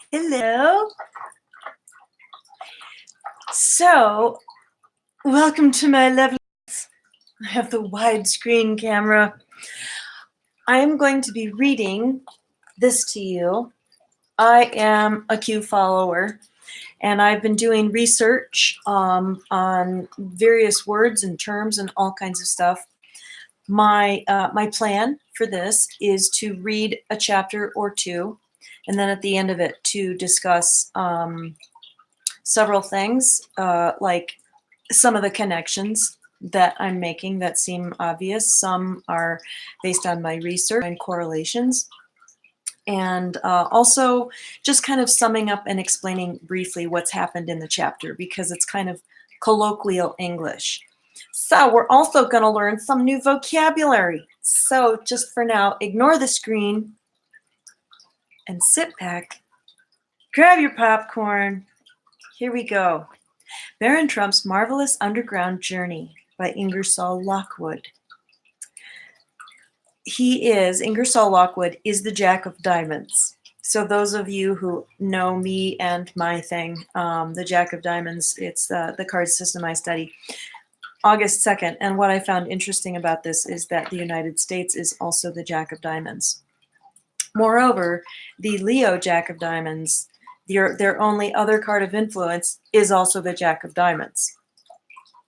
Hello. So, welcome to my lovely. I have the widescreen camera. I am going to be reading this to you. I am a Q follower, and I've been doing research on various words and terms and all kinds of stuff. My plan for this is to read a chapter or two, and then at the end of it to discuss several things, like some of the connections that I'm making that seem obvious. Some are based on my research and correlations. And also just kind of summing up and explaining briefly what's happened in the chapter, because it's kind of colloquial English. So we're also going to learn some new vocabulary. So just for now, ignore the screen and sit back, grab your popcorn. Here we go. Baron Trump's Marvelous Underground Journey by Ingersoll Lockwood. Ingersoll Lockwood is the Jack of Diamonds. So those of you who know me and my thing, the Jack of Diamonds, it's the card system I study. August 2nd, and what I found interesting about this is that the United States is also the Jack of Diamonds. Moreover, the Leo Jack of Diamonds, their only other card of influence, is also the Jack of Diamonds.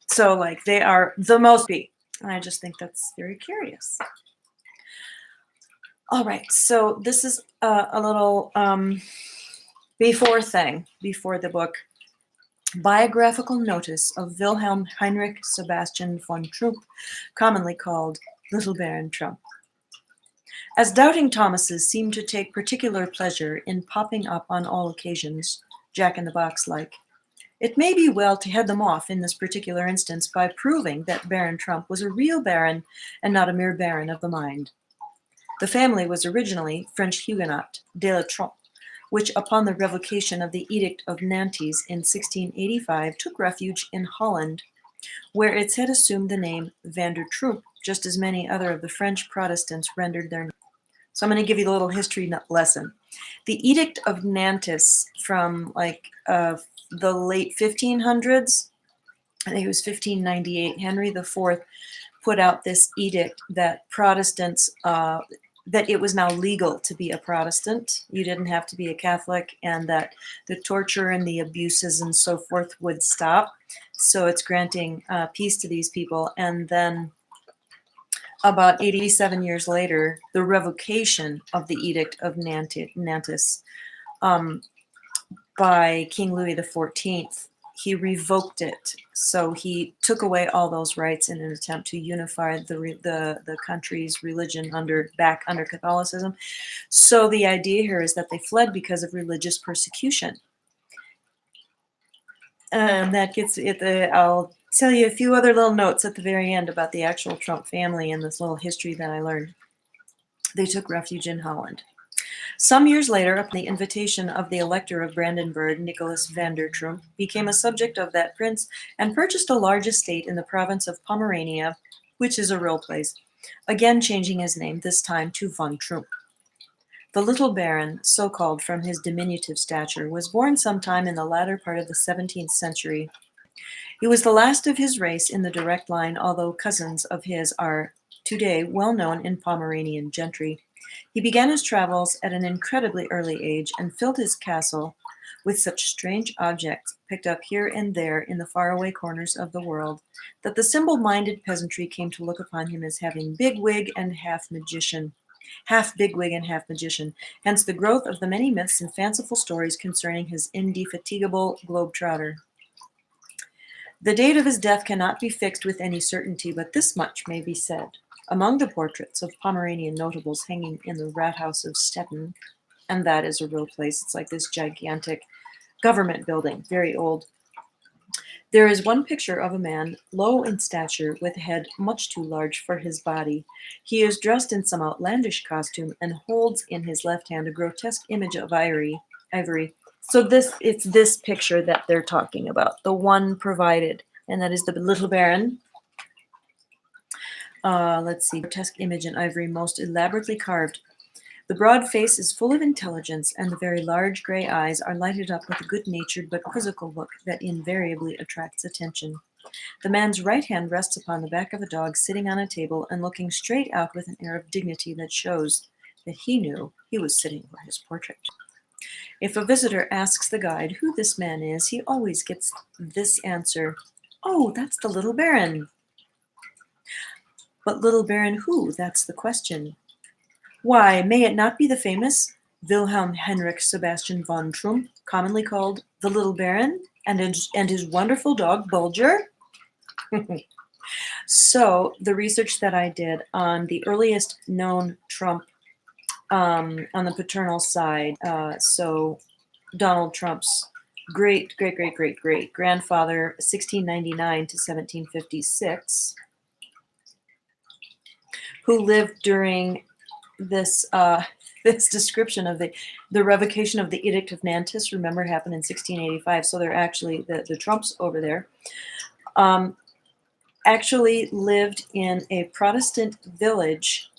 So, like, they are the most beat. And I just think that's very curious. All right, so this is a little before the book. Biographical notice of Wilhelm Heinrich Sebastian von Trump, commonly called Little Baron Trump. As doubting Thomases seem to take particular pleasure in popping up on all occasions, Jack-in-the-Box like, it may be well to head them off in this particular instance by proving that Baron Trump was a real baron and not a mere baron of the mind. The family was originally French Huguenot, de la Trompe, which upon the revocation of the Edict of Nantes in 1685 took refuge in Holland, where its head assumed the name Van der Troep, just as many other of the French Protestants rendered their name. So I'm going to give you a little history lesson. The Edict of Nantes from the late 1500s, I think it was 1598, Henry IV put out this edict that Protestants, that it was now legal to be a Protestant. You didn't have to be a Catholic, and that the torture and the abuses and so forth would stop. So it's granting peace to these people. And then about 87 years later, the revocation of the Edict of Nantes by King Louis XIV, he revoked it. So he took away all those rights in an attempt to unify the country's religion back under Catholicism. So the idea here is that they fled because of religious persecution. And that gets it. I'll tell you a few other little notes at the very end about the actual Trump family and this little history that I learned. They took refuge in Holland. Some years later, upon the invitation of the Elector of Brandenburg, Nicholas van der Troep, became a subject of that prince and purchased a large estate in the province of Pomerania, which is a real place, again changing his name, this time to von Troep. The little baron, so called from his diminutive stature, was born sometime in the latter part of the 17th century. He was the last of his race in the direct line, although cousins of his are today well known in Pomeranian gentry. He began his travels at an incredibly early age and filled his castle with such strange objects picked up here and there in the faraway corners of the world that the simple-minded peasantry came to look upon him as having bigwig and half bigwig and half magician, hence the growth of the many myths and fanciful stories concerning his indefatigable globetrotter. The date of his death cannot be fixed with any certainty, but this much may be said. Among the portraits of Pomeranian notables hanging in the Rathaus of Stettin, and that is a real place, it's like this gigantic government building, very old, there is one picture of a man low in stature with a head much too large for his body. He is dressed in some outlandish costume and holds in his left hand a grotesque image of ivory. So it's this picture that they're talking about, the one provided, and that is the little baron. Let's see, grotesque image in ivory, most elaborately carved. The broad face is full of intelligence, and the very large gray eyes are lighted up with a good-natured but quizzical look that invariably attracts attention. The man's right hand rests upon the back of a dog sitting on a table and looking straight out with an air of dignity that shows that he knew he was sitting for his portrait. If a visitor asks the guide who this man is, he always gets this answer: "Oh, that's the little Baron." But little Baron who? That's the question. Why, may it not be the famous Wilhelm Heinrich Sebastian von Trump, commonly called the Little Baron, and his wonderful dog Bulger? So the research that I did on the earliest known Trump on the paternal side, so Donald Trump's great grandfather, 1699 to 1756, who lived during this this description of the revocation of the Edict of Nantes. Remember, happened in 1685. So they're actually the Trumps over there. Actually lived in a Protestant village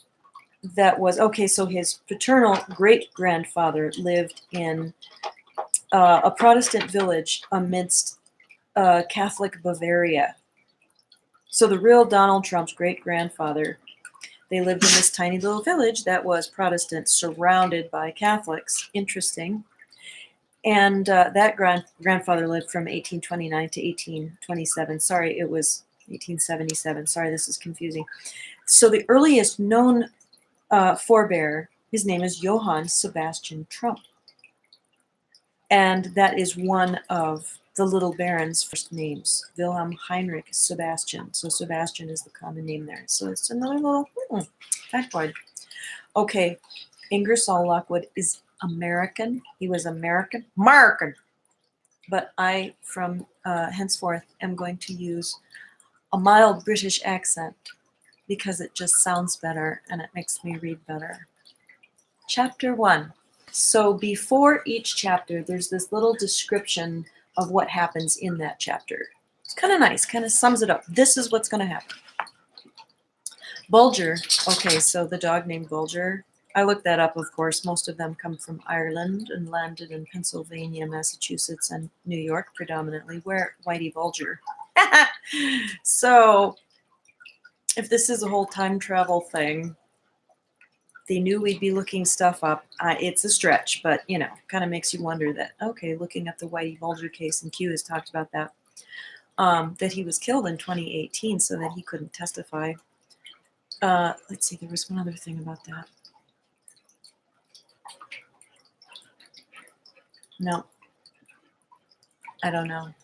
that was okay. So his paternal great grandfather lived in a Protestant village amidst Catholic Bavaria. So the real Donald Trump's great grandfather, they lived in this tiny little village that was Protestant, surrounded by Catholics. Interesting. And that grandfather lived from 1829 to 1827. Sorry, it was 1877. Sorry, this is confusing. So the earliest known forebear, his name is Johann Sebastian Trump. And that is one of the little Baron's first names, Wilhelm Heinrich Sebastian. So Sebastian is the common name there. So it's another little factoid. Okay, Ingersoll Lockwood is American. He was American. But I, from henceforth, am going to use a mild British accent because it just sounds better and it makes me read better. Chapter 1. So before each chapter, there's this little description of what happens in that chapter. It's kind of nice, kind of sums it up. This is what's going to happen. Bulger. Okay, so the dog named Bulger. I looked that up, of course. Most of them come from Ireland and landed in Pennsylvania, Massachusetts, and New York predominantly, where Whitey Bulger. So if this is a whole time travel thing, they knew we'd be looking stuff up. It's a stretch, but, you know, kind of makes you wonder that, okay, looking at the Whitey Bulger case, and Q has talked about that, that he was killed in 2018 so that he couldn't testify. Let's see, there was one other thing about that. No, I don't know.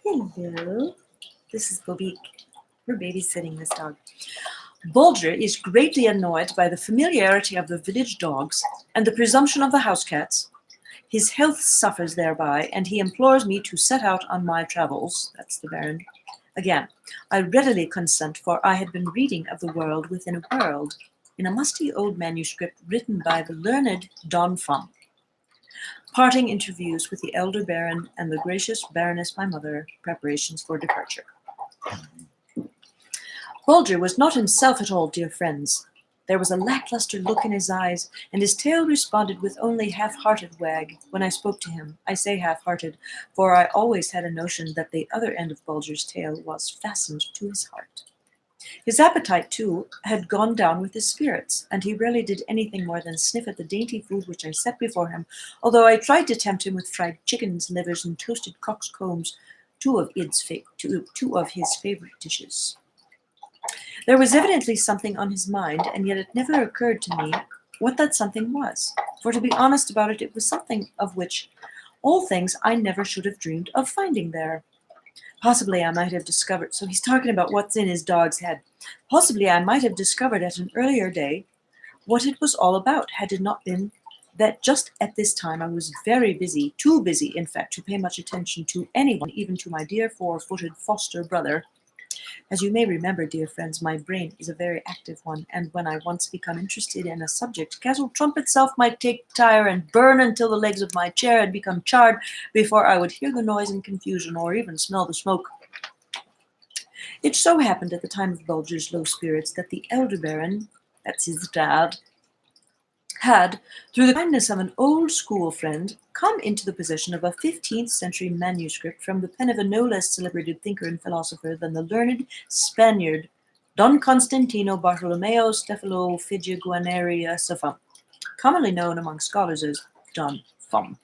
Hello, this is Bobik. We're babysitting this dog. Bulger is greatly annoyed by the familiarity of the village dogs and the presumption of the house cats. His health suffers thereby, and he implores me to set out on my travels. That's the Baron. Again, I readily consent, for I had been reading of the world within a world in a musty old manuscript written by the learned Don Fum. Parting interviews with the elder Baron and the gracious Baroness my mother, preparations for departure. Bulger was not himself at all, dear friends. There was a lackluster look in his eyes, and his tail responded with only half-hearted wag when I spoke to him. I say half-hearted, for I always had a notion that the other end of Bulger's tail was fastened to his heart. His appetite, too, had gone down with his spirits, and he rarely did anything more than sniff at the dainty food which I set before him, although I tried to tempt him with fried chickens, livers, and toasted cock's combs, two of his favorite dishes. There was evidently something on his mind, and yet it never occurred to me what that something was. For to be honest about it, it was something of which all things I never should have dreamed of finding there. Possibly I might have discovered, so he's talking about what's in his dog's head. Possibly I might have discovered at an earlier day what it was all about, had it not been that just at this time I was very busy, too busy, in fact, to pay much attention to anyone, even to my dear four-footed foster brother. As you may remember, dear friends, my brain is a very active one, and when I once become interested in a subject, Castle Trump itself might take tire and burn until the legs of my chair had become charred before I would hear the noise and confusion or even smell the smoke. It so happened at the time of Bulger's low spirits that the elder Baron, that's his dad, had, through the kindness of an old school friend, come into the possession of a 15th century manuscript from the pen of a no less celebrated thinker and philosopher than the learned Spaniard Don Constantino Bartolomeo Stefano Figueroa, commonly known among scholars as Don Fum.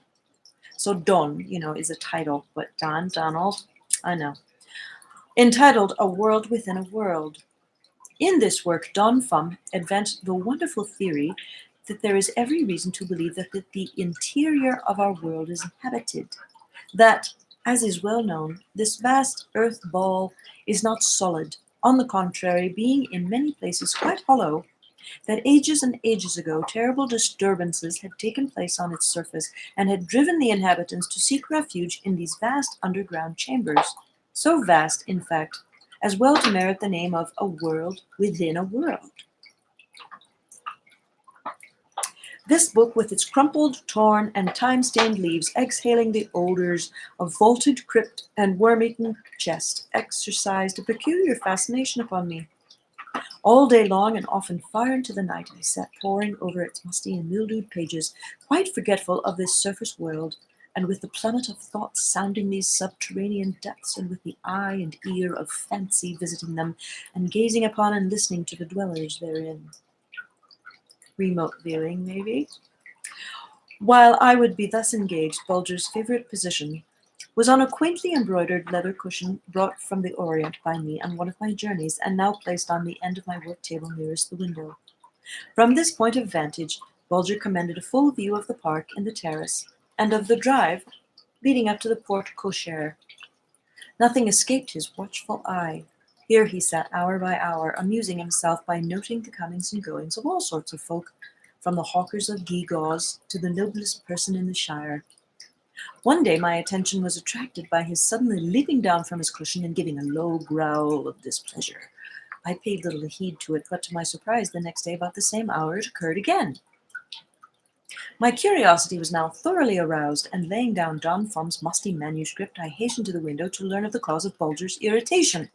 So Don, is a title, but Donald, I know. Entitled A World Within a World. In this work, Don Fum advanced the wonderful theory that there is every reason to believe that the interior of our world is inhabited, that, as is well known, this vast earth ball is not solid, on the contrary, being in many places quite hollow, that ages and ages ago terrible disturbances had taken place on its surface and had driven the inhabitants to seek refuge in these vast underground chambers, so vast, in fact, as well to merit the name of a world within a world. This book, with its crumpled, torn, and time-stained leaves exhaling the odors of vaulted crypt and worm-eaten chest, exercised a peculiar fascination upon me. All day long, and often far into the night, I sat poring over its musty and mildewed pages, quite forgetful of this surface world, and with the plummet of thought sounding these subterranean depths, and with the eye and ear of fancy visiting them, and gazing upon and listening to the dwellers therein. Remote viewing, maybe? While I would be thus engaged, Bulger's favorite position was on a quaintly embroidered leather cushion brought from the Orient by me on one of my journeys, and now placed on the end of my work table nearest the window. From this point of vantage, Bulger commanded a full view of the park and the terrace, and of the drive leading up to the porte cochere. Nothing escaped his watchful eye. Here he sat hour by hour, amusing himself by noting the comings and goings of all sorts of folk, from the hawkers of gewgaws to the noblest person in the shire. One day my attention was attracted by his suddenly leaping down from his cushion and giving a low growl of displeasure. I paid little heed to it, but to my surprise the next day about the same hour it occurred again. My curiosity was now thoroughly aroused, and laying down Don Fum's musty manuscript, I hastened to the window to learn of the cause of Bulger's irritation.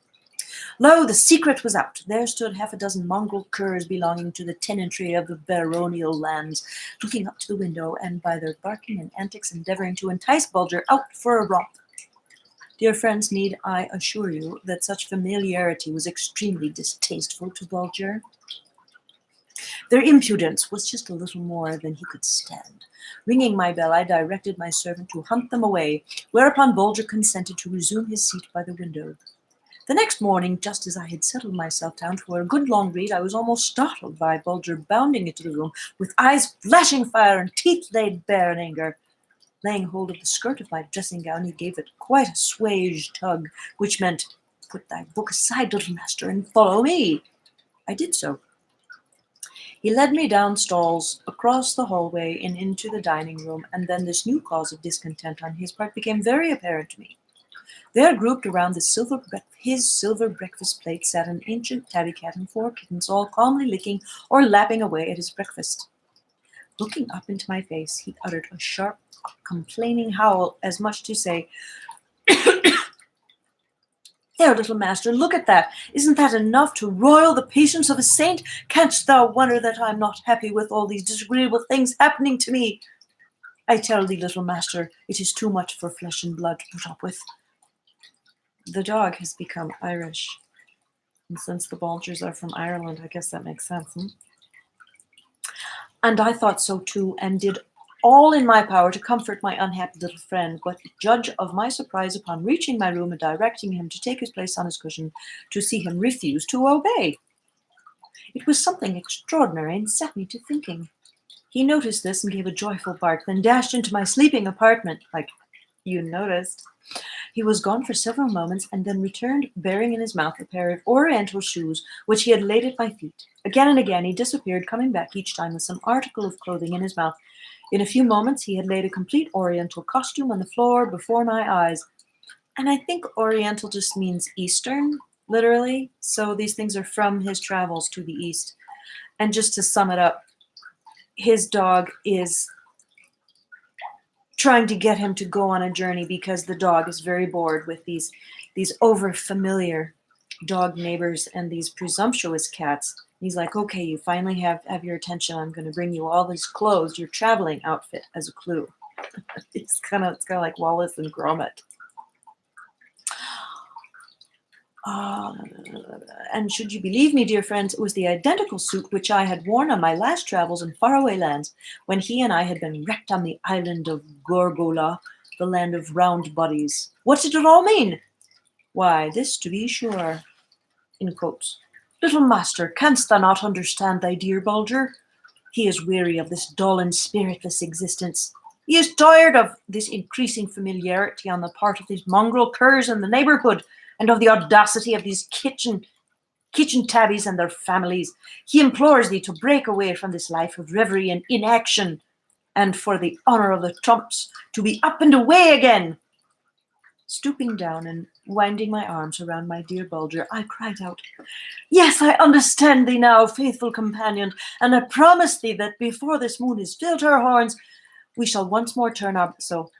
Lo, the secret was out. There stood half a dozen mongrel curs belonging to the tenantry of the baronial lands, looking up to the window, and by their barking and antics endeavoring to entice Bulger out for a romp. Dear friends, need I assure you that such familiarity was extremely distasteful to Bulger? Their impudence was just a little more than he could stand. Ringing my bell, I directed my servant to hunt them away, whereupon Bulger consented to resume his seat by the window. The next morning, just as I had settled myself down for a good long read, I was almost startled by Bulger bounding into the room with eyes flashing fire and teeth laid bare in anger. Laying hold of the skirt of my dressing gown, he gave it quite a swage tug, which meant, "Put thy book aside, little master, and follow me." I did so. He led me down stalls, across the hallway, and into the dining room, and then this new cause of discontent on his part became very apparent to me. There, grouped around his silver breakfast plate, sat an ancient tabby cat and 4 kittens, all calmly licking or lapping away at his breakfast. Looking up into my face, he uttered a sharp, complaining howl, as much to say, "There, little master, look at that. Isn't that enough to roil the patience of a saint? Canst thou wonder that I am not happy with all these disagreeable things happening to me? I tell thee, little master, it is too much for flesh and blood to put up with." The dog has become Irish. And since the Bulgers are from Ireland, I guess that makes sense. And I thought so too, and did all in my power to comfort my unhappy little friend, but judge of my surprise upon reaching my room and directing him to take his place on his cushion, to see him refuse to obey. It was something extraordinary, and set me to thinking. He noticed this and gave a joyful bark, then dashed into my sleeping apartment, like you noticed. He was gone for several moments, and then returned bearing in his mouth a pair of oriental shoes which he had laid at my feet. Again and again he disappeared, coming back each time with some article of clothing in his mouth. In a few moments he had laid a complete oriental costume on the floor before my eyes. And I think oriental just means Eastern, literally. So these things are from his travels to the East. And just to sum it up, his dog is trying to get him to go on a journey because the dog is very bored with these over-familiar dog neighbors and these presumptuous cats He's like, okay, you finally have your attention. I'm going to bring you all these clothes, your traveling outfit, as a clue. It's kind of like Wallace and Gromit. And should you believe me, dear friends, it was the identical suit which I had worn on my last travels in faraway lands, when he and I had been wrecked on the island of Gorgola, the land of round bodies. What did it all mean? Why, this to be sure, in quotes. Little master, canst thou not understand thy dear Bulger? He is weary of this dull and spiritless existence. He is tired of this increasing familiarity on the part of these mongrel curs in the neighbourhood, and of the audacity of these kitchen tabbies and their families. He implores thee to break away from this life of reverie and inaction, and for the honour of the trumps, to be up and away again. Stooping down and winding my arms around my dear Bulger, I cried out, yes, I understand thee now, faithful companion, and I promise thee that before this moon has filled her horns, we shall once more turn our... So,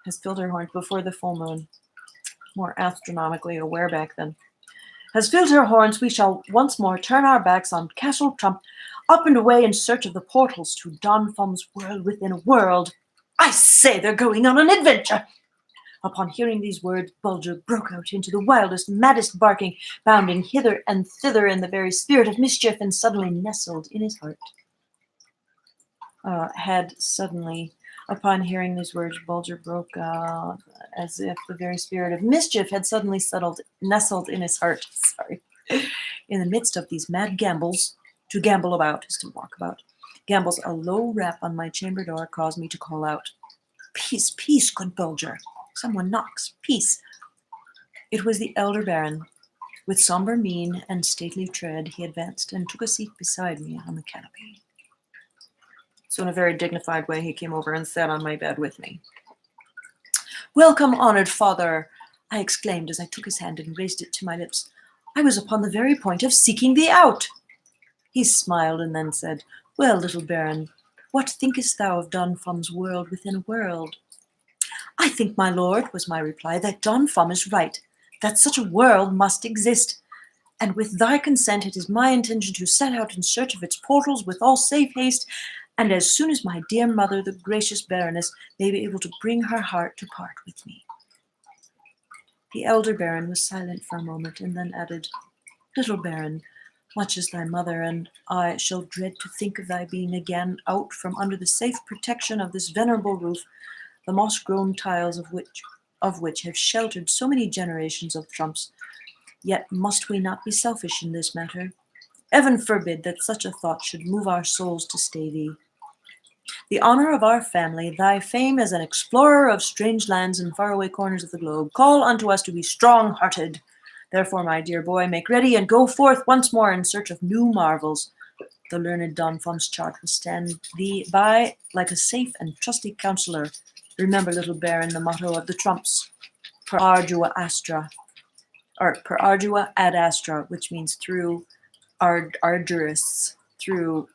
has filled her horns before the full moon. More astronomically aware back then. Has filled her horns, we shall once more turn our backs on Castle Trump, up and away in search of the portals to Don Fum's world within a world. I say they're going on an adventure! Upon hearing these words, Bulger broke out into the wildest, maddest barking, bounding hither and thither in the very spirit of mischief, and suddenly nestled in his heart. Upon hearing these words, Bulger broke out as if the very spirit of mischief had suddenly nestled in his heart. Sorry. In the midst of these mad gambols, to gamble about is to walk about. Gambols, a low rap on my chamber door caused me to call out, peace, peace, good Bulger. Someone knocks. Peace. It was the elder baron. With somber mien and stately tread, he advanced and took a seat beside me on the canopy. So in a very dignified way, he came over and sat on my bed with me. Welcome, honored father, I exclaimed as I took his hand and raised it to my lips. I was upon the very point of seeking thee out. He smiled and then said, well, little baron, what thinkest thou of Don Fum's world within a world? I think, my lord, was my reply, that Don Fum is right, that such a world must exist, and with thy consent it is my intention to set out in search of its portals with all safe haste, and as soon as my dear mother, the gracious Baroness, may be able to bring her heart to part with me. The elder baron was silent for a moment, and then added, little baron, much as thy mother and I shall dread to think of thy being again out from under the safe protection of this venerable roof, the moss-grown tiles of which have sheltered so many generations of trumps, yet must we not be selfish in this matter? Heaven forbid that such a thought should move our souls to stay thee. The honour of our family, thy fame as an explorer of strange lands and faraway corners of the globe, call unto us to be strong-hearted. Therefore, my dear boy, make ready and go forth once more in search of new marvels. The learned Don Fum's chart will stand thee by like a safe and trusty counsellor. Remember, little baron, the motto of the trumps, per ardua ad astra, which means through arduous, through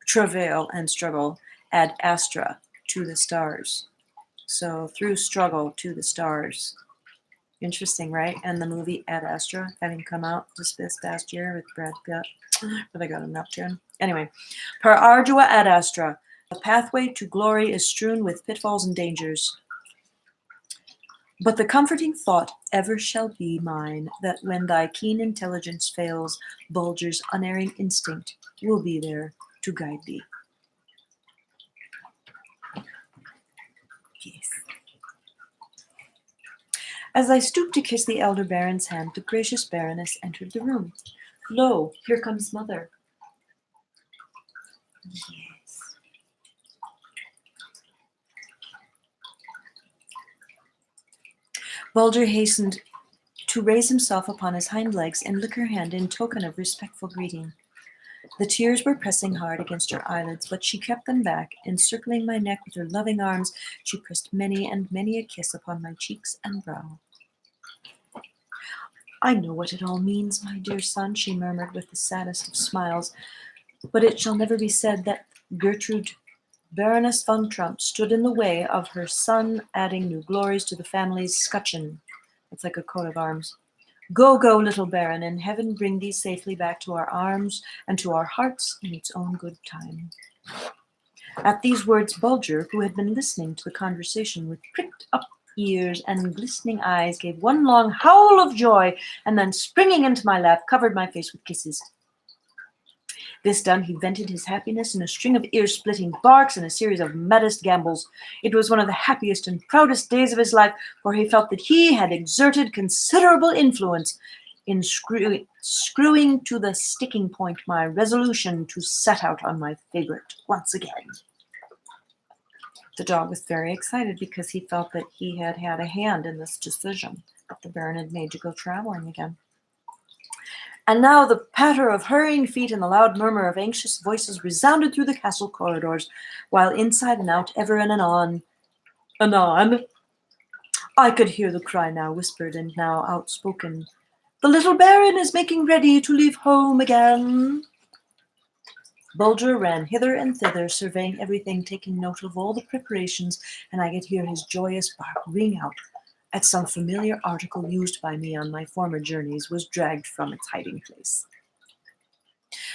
travail and struggle, ad astra, to the stars. So through struggle to the stars. Interesting, right? And the movie Ad Astra, having come out just this past year with Brad Pitt, but I got a Neptune. Anyway, per ardua ad astra, the pathway to glory is strewn with pitfalls and dangers. But the comforting thought ever shall be mine, that when thy keen intelligence fails, Bulger's unerring instinct will be there to guide thee. Yes. As I stooped to kiss the elder baron's hand, the gracious baroness entered the room. Lo, here comes mother. Yes. Bulger hastened to raise himself upon his hind legs and lick her hand in token of respectful greeting. The tears were pressing hard against her eyelids, but she kept them back. Encircling my neck with her loving arms, she pressed many and many a kiss upon my cheeks and brow. I know what it all means, my dear son, she murmured with the saddest of smiles, but it shall never be said that Gertrude, Baroness von Trump, stood in the way of her son adding new glories to the family's scutcheon. It's like a coat of arms. Go, go, little Baron, and heaven bring thee safely back to our arms and to our hearts in its own good time. At these words, Bulger, who had been listening to the conversation with pricked up ears and glistening eyes, gave one long howl of joy, and then, springing into my lap, covered my face with kisses. This done, he vented his happiness in a string of ear-splitting barks and a series of maddest gambols. It was one of the happiest and proudest days of his life, for he felt that he had exerted considerable influence in screwing to the sticking point my resolution to set out on my favorite once again. The dog was very excited because he felt that he had had a hand in this decision that the Baron had made to go traveling again. And now the patter of hurrying feet and the loud murmur of anxious voices resounded through the castle corridors, while inside and out, ever and anon, I could hear the cry, now whispered and now outspoken, "The little Baron is making ready to leave home again." Bulger ran hither and thither, surveying everything, taking note of all the preparations, and I could hear his joyous bark ring out at some familiar article used by me on my former journeys was dragged from its hiding place.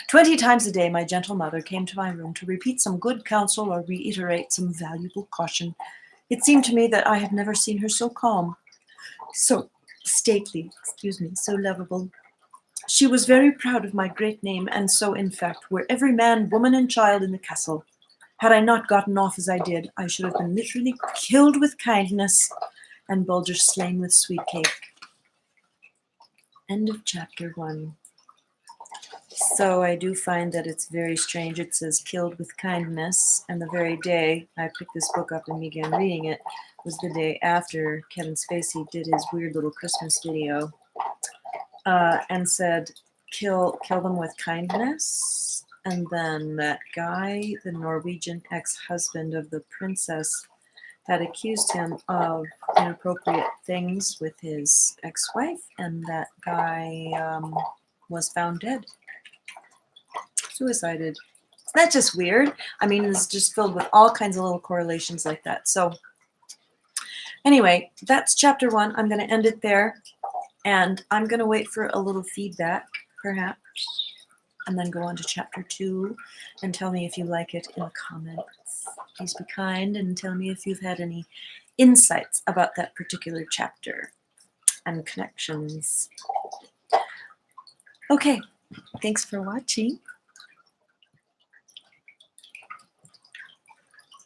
20 times a day my gentle mother came to my room to repeat some good counsel or reiterate some valuable caution. It seemed to me that I had never seen her so calm, so stately, so lovable. She was very proud of my great name, and so, in fact, were every man, woman, and child in the castle. Had I not gotten off as I did, I should have been literally killed with kindness and Bulger slain with sweet cake. End of chapter 1. So I do find that it's very strange. It says killed with kindness, and the very day I picked this book up and began reading it was the day after Kevin Spacey did his weird little Christmas video and said, kill them with kindness. And then that guy, the Norwegian ex-husband of the princess, had accused him of inappropriate things with his ex-wife, and that guy was found dead. Suicided. Isn't that just weird? I mean, it's just filled with all kinds of little correlations like that. So anyway, that's chapter 1. I'm going to end it there, and I'm going to wait for a little feedback, perhaps, and then go on to chapter 2 and tell me if you like it in the comments. Please be kind and tell me if you've had any insights about that particular chapter and connections. Okay, thanks for watching.